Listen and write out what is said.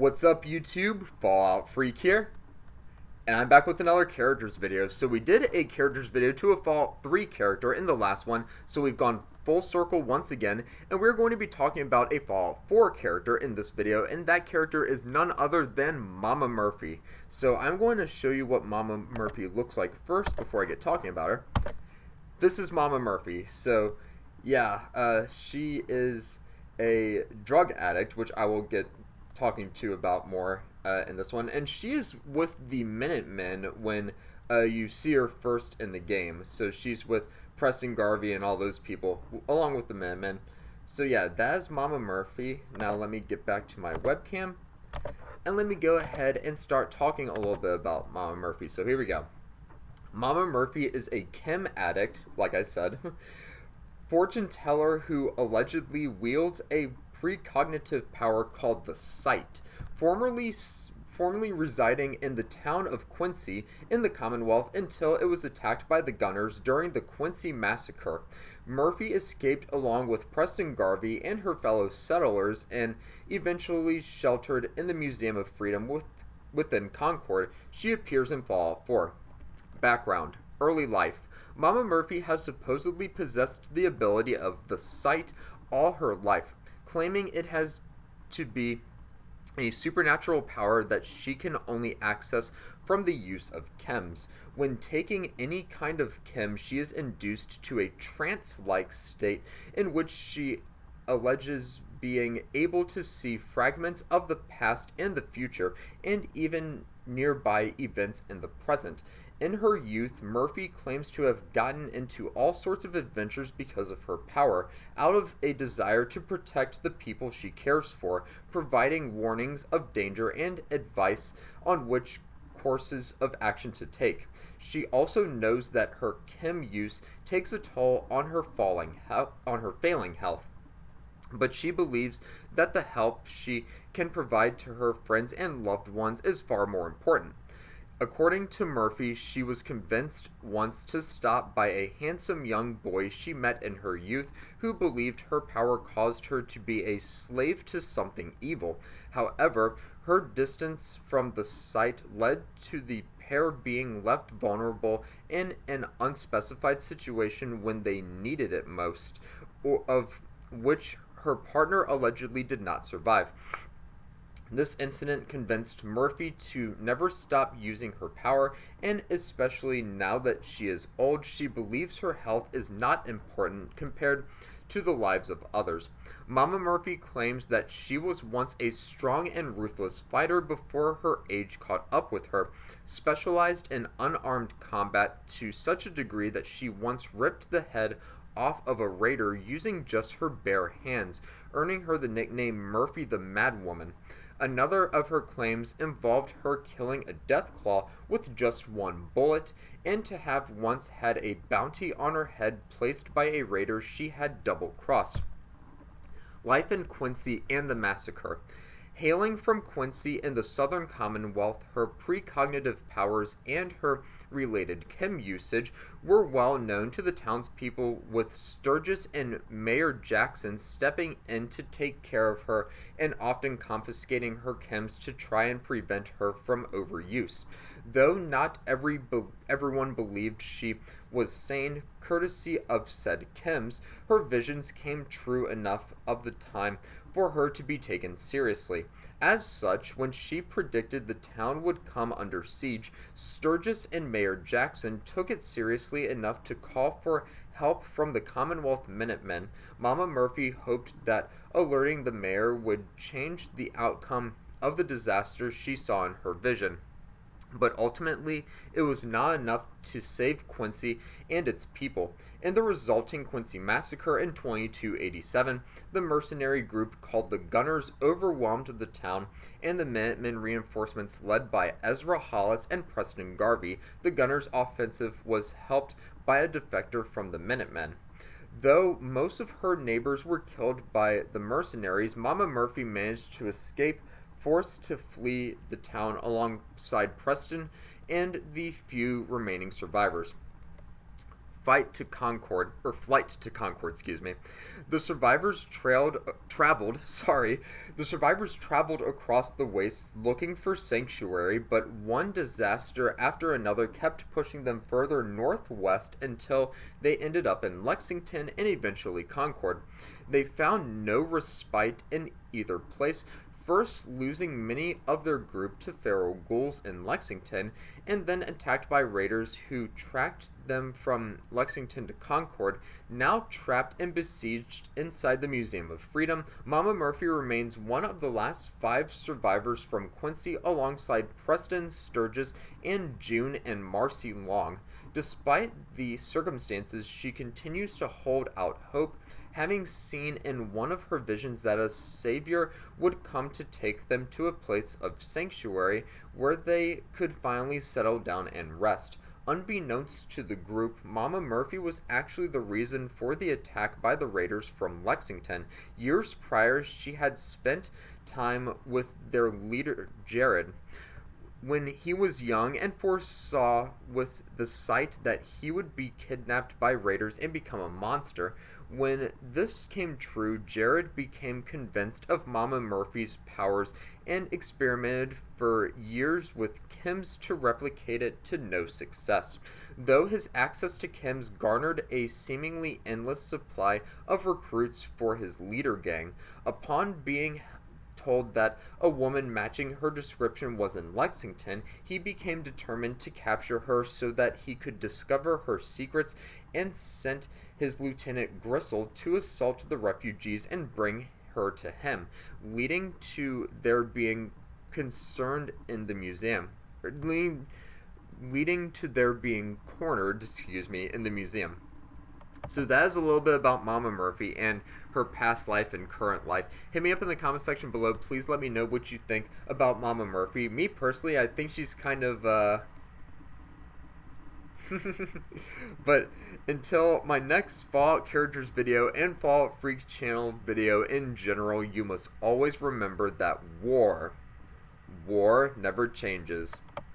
What's up YouTube? Fallout Freak here, and I'm back with another characters video. So we did a characters video to a Fallout 3 character in the last one, so we've gone full circle once again, and we're going to be talking about a Fallout 4 character in this video, and that character is none other than Mama Murphy. So I'm going to show you what Mama Murphy looks like first before I get talking about her. This is Mama Murphy. So yeah, she is a drug addict, which I will get talking to about more in this one, and she is with the Minutemen when you see her first in the game. So she's with Preston Garvey and all those people along with the Minutemen. So yeah, that is Mama Murphy. Now let me get back to my webcam and let me go ahead and start talking a little bit about Mama Murphy. So here we go. Mama Murphy is a chem addict, like I said, fortune teller who allegedly wields a precognitive power called the Sight, formerly residing in the town of Quincy in the Commonwealth until it was attacked by the Gunners during the Quincy Massacre. Murphy escaped along with Preston Garvey and her fellow settlers and eventually sheltered in the Museum of Freedom within Concord. She appears in Fallout 4. Background: early life. Mama Murphy has supposedly possessed the ability of the Sight all her life, claiming it has to be a supernatural power that she can only access from the use of chems. When taking any kind of chem, she is induced to a trance-like state in which she alleges being able to see fragments of the past and the future, and even nearby events in the present. In her youth, Murphy claims to have gotten into all sorts of adventures because of her power, out of a desire to protect the people she cares for, providing warnings of danger and advice on which courses of action to take. She also knows that her chem use takes a toll on her failing health, but she believes that the help she can provide to her friends and loved ones is far more important. According to Murphy, she was convinced once to stop by a handsome young boy she met in her youth who believed her power caused her to be a slave to something evil. However, her distance from the Sight led to the pair being left vulnerable in an unspecified situation when they needed it most, of which her partner allegedly did not survive. This incident convinced Murphy to never stop using her power, and especially now that she is old, she believes her health is not important compared to the lives of others. Mama Murphy claims that she was once a strong and ruthless fighter before her age caught up with her, specialized in unarmed combat to such a degree that she once ripped the head off of a raider using just her bare hands, earning her the nickname Murphy the Mad Woman. Another of her claims involved her killing a deathclaw with just one bullet, and to have once had a bounty on her head placed by a raider she had double-crossed. Life in Quincy and the Massacre. Hailing from Quincy in the Southern Commonwealth, her precognitive powers and her related chem usage were well known to the townspeople, with Sturgis and Mayor Jackson stepping in to take care of her and often confiscating her chems to try and prevent her from overuse. Though not everyone believed she was sane, courtesy of said chems, her visions came true enough of the time for her to be taken seriously. As such, when she predicted the town would come under siege, Sturgis and Mayor Jackson took it seriously enough to call for help from the Commonwealth Minutemen. Mama Murphy hoped that alerting the mayor would change the outcome of the disaster she saw in her vision. But ultimately, it was not enough to save Quincy and its people. In the resulting Quincy Massacre in 2287, the mercenary group called the Gunners overwhelmed the town, and the Minutemen reinforcements led by Ezra Hollis and Preston Garvey. The Gunners' offensive was helped by a defector from the Minutemen. Though most of her neighbors were killed by the mercenaries, Mama Murphy managed to escape, forced to flee the town alongside Preston and the few remaining survivors. Flight to Concord, excuse me. The survivors traveled across the wastes looking for sanctuary, but one disaster after another kept pushing them further northwest until they ended up in Lexington and eventually Concord. They found no respite in either place, first losing many of their group to feral ghouls in Lexington, and then attacked by raiders who tracked them from Lexington to Concord. Now trapped and besieged inside the Museum of Freedom, Mama Murphy remains one of the last 5 survivors from Quincy alongside Preston Sturgis and June and Marcy Long. Despite the circumstances, she continues to hold out hope, having seen in one of her visions that a savior would come to take them to a place of sanctuary where they could finally settle down and rest. Unbeknownst to the group, Mama Murphy was actually the reason for the attack by the raiders from Lexington. Years prior, she had spent time with their leader, Jared, when he was young, and foresaw with the sight that he would be kidnapped by raiders and become a monster. When this came true, Jared became convinced of Mama Murphy's powers and experimented for years with chems to replicate it to no success. Though his access to chems garnered a seemingly endless supply of recruits for his leader gang, upon being told that a woman matching her description was in Lexington, he became determined to capture her so that he could discover her secrets, and sent his lieutenant Gristle to assault the refugees and bring her to him, leading to their being concerned in the museum, leading to their being cornered, in the museum. So that is a little bit about Mama Murphy and her past life and current life. Hit me up in the comment section below. Please let me know what you think about Mama Murphy. Me personally, I think she's kind of but until my next Fallout Characters video and Fallout Freak channel video in general, you must always remember that war never changes.